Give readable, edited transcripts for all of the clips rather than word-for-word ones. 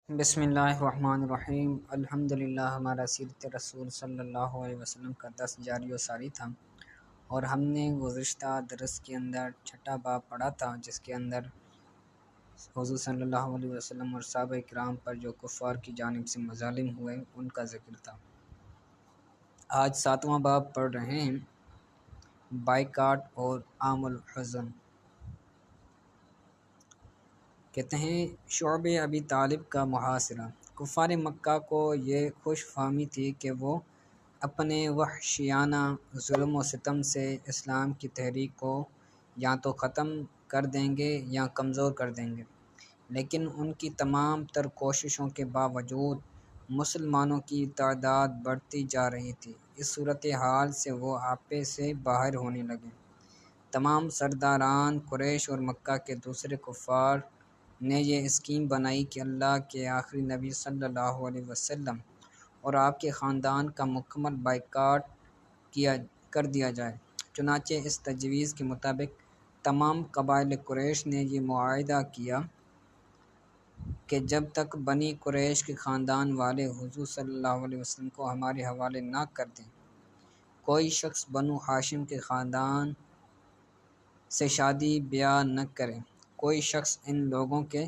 بسم اللہ الرحمن الرحیم الحمدللہ۔ ہمارا سیرت رسول صلی اللہ علیہ وسلم کا درس جاری و ساری تھا، اور ہم نے گزشتہ درس کے اندر چھٹا باب پڑھا تھا، جس کے اندر حضور صلی اللہ علیہ وسلم اور صحابہ کرام پر جو کفار کی جانب سے مظالم ہوئے ان کا ذکر تھا۔ آج ساتواں باب پڑھ رہے ہیں، بائیکاٹ اور عام الحزن۔ کہتے ہیں شعب ابی طالب کا محاصرہ۔ کفار مکہ کو یہ خوش فہمی تھی کہ وہ اپنے وحشیانہ ظلم و ستم سے اسلام کی تحریک کو یا تو ختم کر دیں گے یا کمزور کر دیں گے، لیکن ان کی تمام تر کوششوں کے باوجود مسلمانوں کی تعداد بڑھتی جا رہی تھی۔ اس صورتحال سے وہ آپے سے باہر ہونے لگے۔ تمام سرداران قریش اور مکہ کے دوسرے کفار نے یہ اسکیم بنائی کہ اللہ کے آخری نبی صلی اللہ علیہ وسلم اور آپ کے خاندان کا مکمل بائیکاٹ کر دیا جائے۔ چنانچہ اس تجویز کے مطابق تمام قبائل قریش نے یہ معاہدہ کیا کہ جب تک بنی قریش کے خاندان والے حضور صلی اللہ علیہ وسلم کو ہمارے حوالے نہ کر دیں، کوئی شخص بنو ہاشم کے خاندان سے شادی بیاہ نہ کرے، کوئی شخص ان لوگوں کے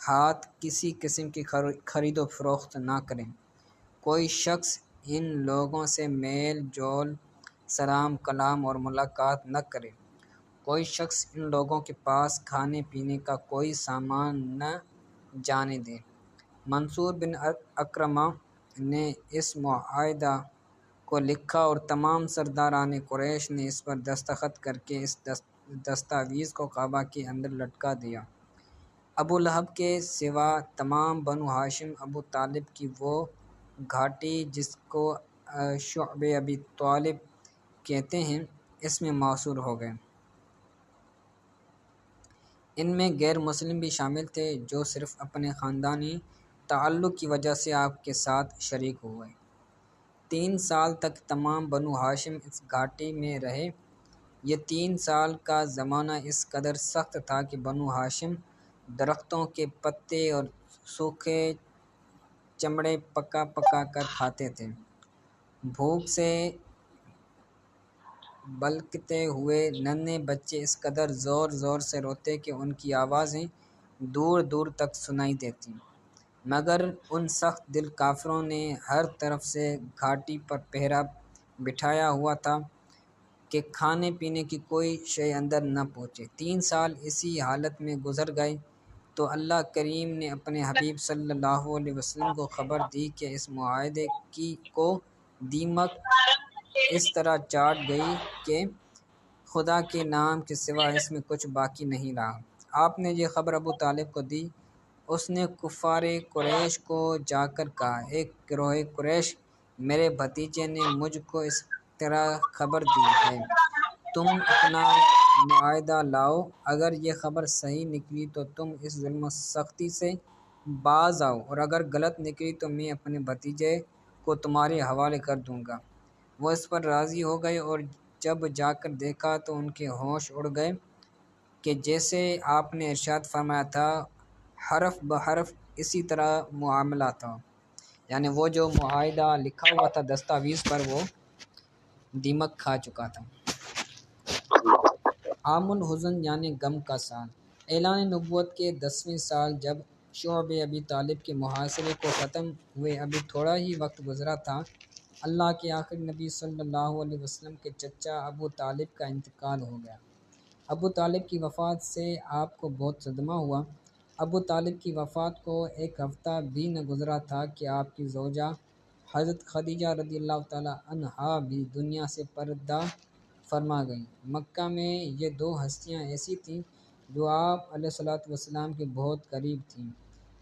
ہاتھ کسی قسم کی خرید و فروخت نہ کرے، کوئی شخص ان لوگوں سے میل جول، سلام کلام اور ملاقات نہ کرے، کوئی شخص ان لوگوں کے پاس کھانے پینے کا کوئی سامان نہ جانے دے۔ منصور بن اکرمہ نے اس معاہدہ کو لکھا اور تمام سرداران قریش نے اس پر دستخط کر کے اس دستاویز کو کعبہ کے اندر لٹکا دیا۔ ابو لہب کے سوا تمام بنو ہاشم ابو طالب کی وہ گھاٹی جس کو شعب ابی طالب کہتے ہیں اس میں موصول ہو گئے۔ ان میں غیر مسلم بھی شامل تھے جو صرف اپنے خاندانی تعلق کی وجہ سے آپ کے ساتھ شریک ہوئے۔ 3 سال تک تمام بنو ہاشم اس گھاٹی میں رہے۔ یہ 3 سال کا زمانہ اس قدر سخت تھا کہ بنو ہاشم درختوں کے پتے اور سوکھے چمڑے پکا پکا کر کھاتے تھے۔ بھوک سے بلکتے ہوئے ننھے بچے اس قدر زور زور سے روتے کہ ان کی آوازیں دور دور تک سنائی دیتیں، مگر ان سخت دل کافروں نے ہر طرف سے گھاٹی پر پہرا بٹھایا ہوا تھا کہ کھانے پینے کی کوئی شے اندر نہ پہنچے۔ 3 سال اسی حالت میں گزر گئے تو اللہ کریم نے اپنے حبیب صلی اللہ علیہ وسلم کو خبر دی کہ اس معاہدے کو دیمک اس طرح چاٹ گئی کہ خدا کے نام کے سوا اس میں کچھ باقی نہیں رہا۔ آپ نے یہ خبر ابو طالب کو دی۔ اس نے کفار قریش کو جا کر کہا، ایک گروہ قریش، میرے بھتیجے نے مجھ کو اس طرح خبر دی ہے، تم اپنا معاہدہ لاؤ، اگر یہ خبر صحیح نکلی تو تم اس ظلم و سختی سے باز آؤ، اور اگر غلط نکلی تو میں اپنے بھتیجے کو تمہارے حوالے کر دوں گا۔ وہ اس پر راضی ہو گئے، اور جب جا کر دیکھا تو ان کے ہوش اڑ گئے کہ جیسے آپ نے ارشاد فرمایا تھا حرف بحرف اسی طرح معاملہ تھا، یعنی وہ جو معاہدہ لکھا ہوا تھا دستاویز پر وہ دیمک کھا چکا تھا۔ عام الحزن یعنی غم کا سال۔ اعلان نبوت کے 10ویں سال جب شعب ابی طالب کے محاصرے کو ختم ہوئے ابھی تھوڑا ہی وقت گزرا تھا، اللہ کے آخری نبی صلی اللہ علیہ وسلم کے چچا ابو طالب کا انتقال ہو گیا۔ ابو طالب کی وفات سے آپ کو بہت صدمہ ہوا۔ ابو طالب کی وفات کو 1 ہفتہ بھی نہ گزرا تھا کہ آپ کی زوجہ حضرت خدیجہ رضی اللہ تعالی عنہا بھی دنیا سے پردہ فرما گئیں۔ مکہ میں یہ 2 ہستیاں ایسی تھیں جو آپ علیہ الصلوۃ والسلام کے بہت قریب تھیں۔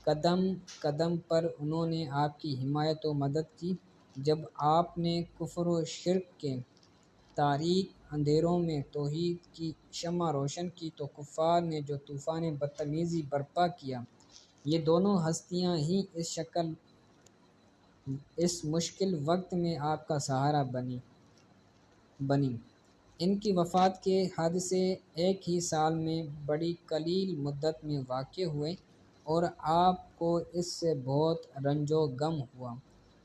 قدم قدم پر انہوں نے آپ کی حمایت و مدد کی۔ جب آپ نے کفر و شرک کے تاریک اندھیروں میں توحید کی شمع روشن کی تو کفار نے جو طوفان بدتمیزی برپا کیا، یہ دونوں ہستیاں ہی اس مشکل وقت میں آپ کا سہارا بنیں۔ ان کی وفات کے حادثے ایک ہی سال میں بڑی قلیل مدت میں واقع ہوئے۔ اور آپ کو اس سے بہت رنج و غم ہوا،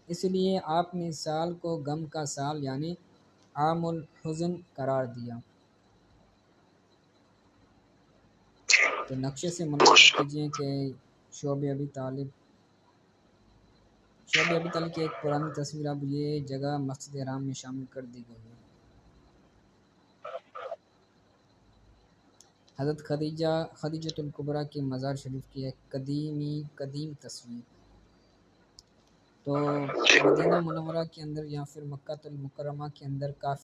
اس لیے آپ نے اس سال کو غم کا سال یعنی عام الحزن قرار دیا۔ تو نقشے سے ملاحظہ کیجئے کہ شعب ابی طالب کی ایک پرانی تصویر اب یہ جگہ مسجد حرام میں شامل کر دی گئی ہے۔ حضرت خدیجۃ الکبریٰ کے مزار شریف کی ایک قدیم تصویر۔ تو مدینہ منورہ کے اندر یا پھر مکہ المکرمہ کے اندر کافی